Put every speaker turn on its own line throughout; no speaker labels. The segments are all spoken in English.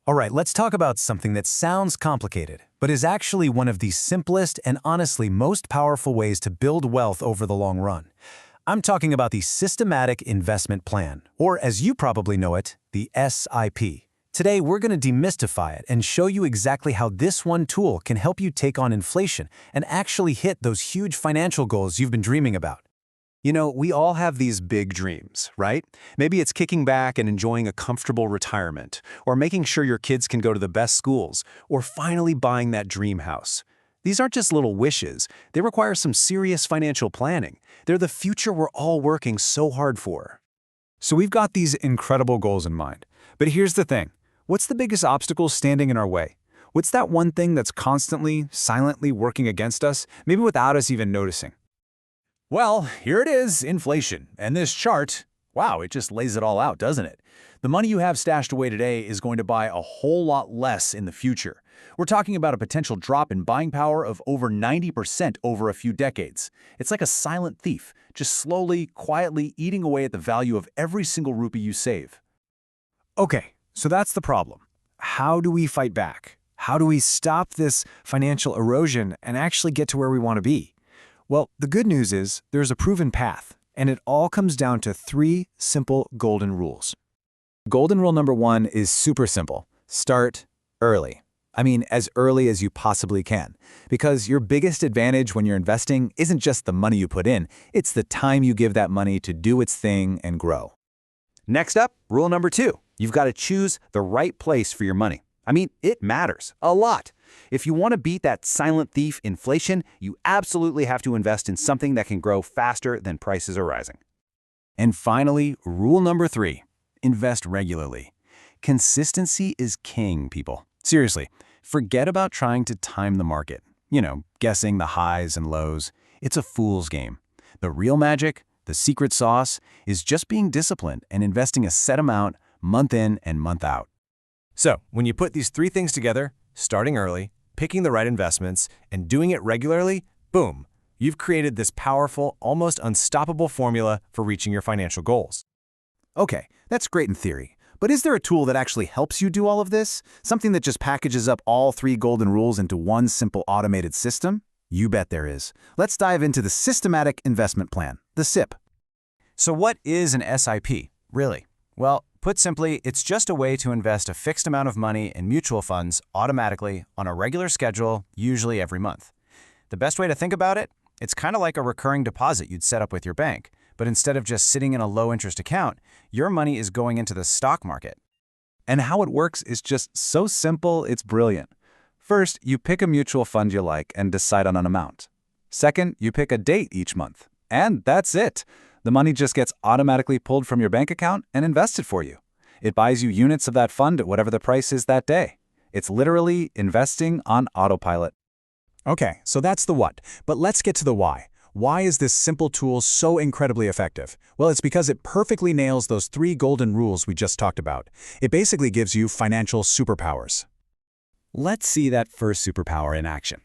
All right, let's talk about something that sounds complicated, but is actually one of the simplest and honestly most powerful ways to build wealth over the long run. I'm talking about the Systematic Investment Plan, or as you probably know it, the SIP. Today, we're going to demystify it and show you exactly how this one tool can help you take on inflation and actually hit those huge financial goals you've been dreaming about.
You know, we all have these big dreams, right? Maybe it's kicking back and enjoying a comfortable retirement, or making sure your kids can go to the best schools, or finally buying that dream house. These aren't just little wishes. They require some serious financial planning. They're the future we're all working so hard for.
So we've got these incredible goals in mind. But here's the thing. What's the biggest obstacle standing in our way? What's that one thing that's constantly, silently working against us, maybe without us even noticing?
Well, here it is, inflation. And this chart, wow, it just lays it all out, doesn't it? The money you have stashed away today is going to buy a whole lot less in the future. We're talking about a potential drop in buying power of over 90% over a few decades. It's like a silent thief, just slowly, quietly eating away at the value of every single rupee you save.
Okay, so that's the problem. How do we fight back? How do we stop this financial erosion and actually get to where we want to be? Well, the good news is there's a proven path, and it all comes down to 3 simple golden rules. Golden rule number 1 is super simple. Start early. I mean, as early as you possibly can. Because your biggest advantage when you're investing isn't just the money you put in, it's the time you give that money to do its thing and grow.
Next up, rule number 2. You've got to choose the right place for your money. I mean, it matters a lot. If you want to beat that silent thief, inflation, you absolutely have to invest in something that can grow faster than prices are rising.
And finally, rule number 3, invest regularly. Consistency is king, people. Seriously, forget about trying to time the market. You know, guessing the highs and lows. It's a fool's game. The real magic, the secret sauce, is just being disciplined and investing a set amount month in and month out.
So, when you put these 3 things together, starting early, picking the right investments, and doing it regularly, boom, you've created this powerful, almost unstoppable formula for reaching your financial goals.
Okay, that's great in theory. But is there a tool that actually helps you do all of this? Something that just packages up all 3 golden rules into one simple automated system? You bet there is. Let's dive into the Systematic Investment Plan, the SIP.
So what is an SIP, really? Well, put simply, it's just a way to invest a fixed amount of money in mutual funds automatically on a regular schedule, usually every month. The best way to think about it, it's kind of like a recurring deposit you'd set up with your bank, but instead of just sitting in a low-interest account, your money is going into the stock market.
And how it works is just so simple, it's brilliant. First, you pick a mutual fund you like and decide on an amount. Second, you pick a date each month. And that's it. The money just gets automatically pulled from your bank account and invested for you. It buys you units of that fund at whatever the price is that day. It's literally investing on autopilot.
Okay, so that's the what, but let's get to the why. Why is this simple tool so incredibly effective? Well, it's because it perfectly nails those 3 golden rules we just talked about. It basically gives you financial superpowers.
Let's see that first superpower in action.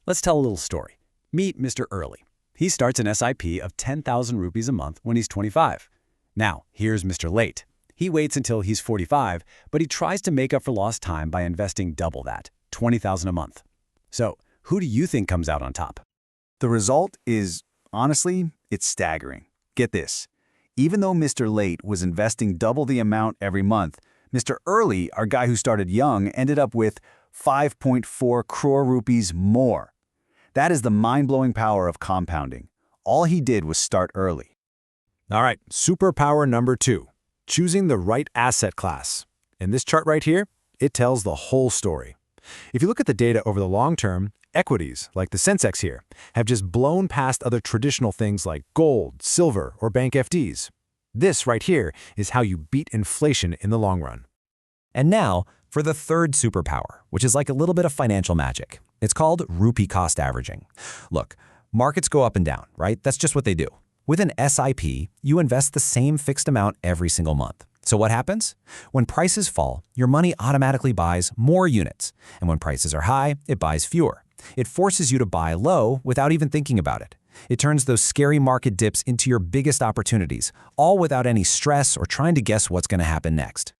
Let's tell a little story. Meet Mr. Early. He starts an SIP of 10,000 rupees a month when he's 25. Now, here's Mr. Late. He waits until he's 45, but he tries to make up for lost time by investing double that, 20,000 a month. So, who do you think comes out on top?
The result is, honestly, it's staggering. Get this. Even though Mr. Late was investing double the amount every month, Mr. Early, our guy who started young, ended up with 5.4 crore rupees more. That is the mind-blowing power of compounding. All he did was start early.
All right, superpower number 2, choosing the right asset class. In this chart right here, it tells the whole story. If you look at the data over the long term, equities, like the Sensex here, have just blown past other traditional things like gold, silver, or bank FDs. This right here is how you beat inflation in the long run.
And now, for the 3rd superpower, which is like a little bit of financial magic. It's called rupee cost averaging. Look, markets go up and down, right? That's just what they do. With an SIP, you invest the same fixed amount every single month. So what happens? When prices fall, your money automatically buys more units. And when prices are high, it buys fewer. It forces you to buy low without even thinking about it. It turns those scary market dips into your biggest opportunities, all without any stress or trying to guess what's going to happen next.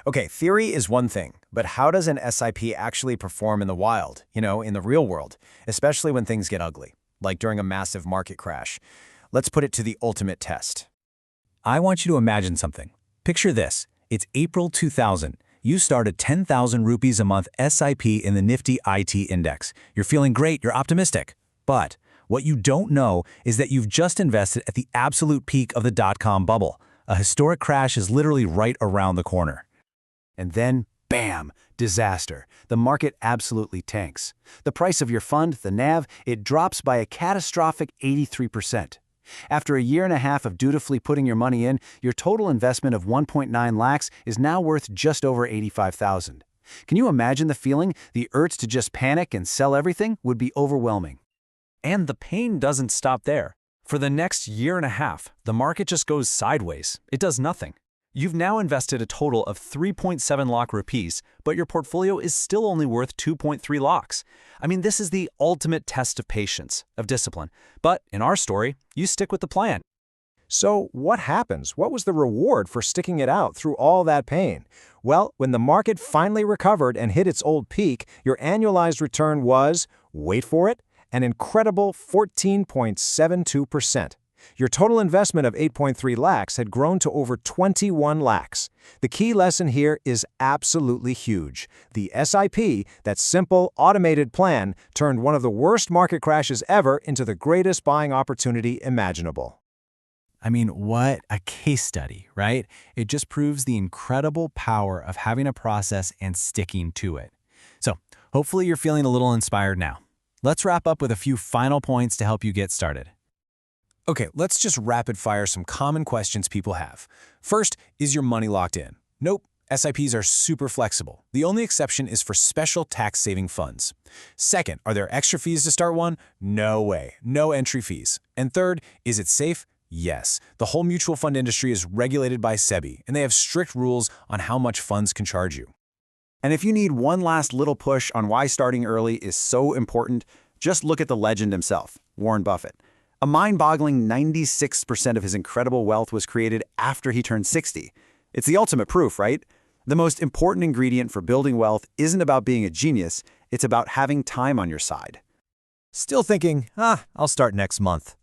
Okay, theory is one thing, but how does an SIP actually perform in the wild, in the real world, especially when things get ugly, like during a massive market crash? Let's put it to the ultimate test. I want you to imagine something. Picture this. It's April 2000. You start a 10,000 rupees a month SIP in the Nifty IT index. You're feeling great, you're optimistic. But what you don't know is that you've just invested at the absolute peak of the dot-com bubble. A historic crash is literally right around the corner. And then, bam, disaster. The market absolutely tanks. The price of your fund, the NAV, it drops by a catastrophic 83%. After a year and a half of dutifully putting your money in, your total investment of 1.9 lakhs is now worth just over 85,000. Can you imagine the feeling? The urge to just panic and sell everything would be overwhelming.
And the pain doesn't stop there. For the next year and a half, the market just goes sideways. It does nothing. You've now invested a total of 3.7 lakh rupees, but your portfolio is still only worth 2.3 lakhs. I mean, this is the ultimate test of patience, of discipline. But in our story, you stick with the plan.
So what happens? What was the reward for sticking it out through all that pain? Well, when the market finally recovered and hit its old peak, your annualized return was, wait for it, an incredible 14.72%. Your total investment of 8.3 lakhs had grown to over 21 lakhs. The key lesson here is absolutely huge. The SIP, that simple, automated plan, turned one of the worst market crashes ever into the greatest buying opportunity imaginable.
I mean, what a case study, right? It just proves the incredible power of having a process and sticking to it. So, hopefully you're feeling a little inspired now. Let's wrap up with a few final points to help you get started. Okay, let's just rapid fire some common questions people have. First, is your money locked in? Nope, SIPs are super flexible. The only exception is for special tax-saving funds. Second, are there extra fees to start one? No way, no entry fees. And third, is it safe? Yes. The whole mutual fund industry is regulated by SEBI, and they have strict rules on how much funds can charge you.
And if you need one last little push on why starting early is so important, just look at the legend himself, Warren Buffett. A mind-boggling 96% of his incredible wealth was created after he turned 60. It's the ultimate proof, right? The most important ingredient for building wealth isn't about being a genius, it's about having time on your side.
Still thinking, I'll start next month.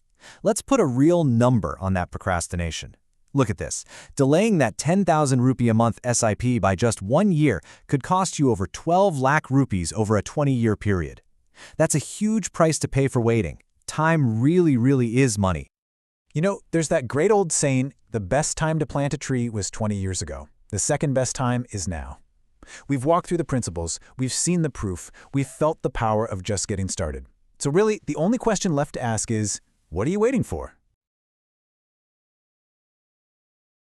Let's put a real number on that procrastination. Look at this. Delaying that 10,000 rupee a month SIP by just 1 year could cost you over 12 lakh rupees over a 20-year period. That's a huge price to pay for waiting. Time really is money.
There's that great old saying, the best time to plant a tree was 20 years ago. The second best time is now. We've walked through the principles, we've seen the proof, we've felt the power of just getting started. So really, the only question left to ask is, what are you waiting for?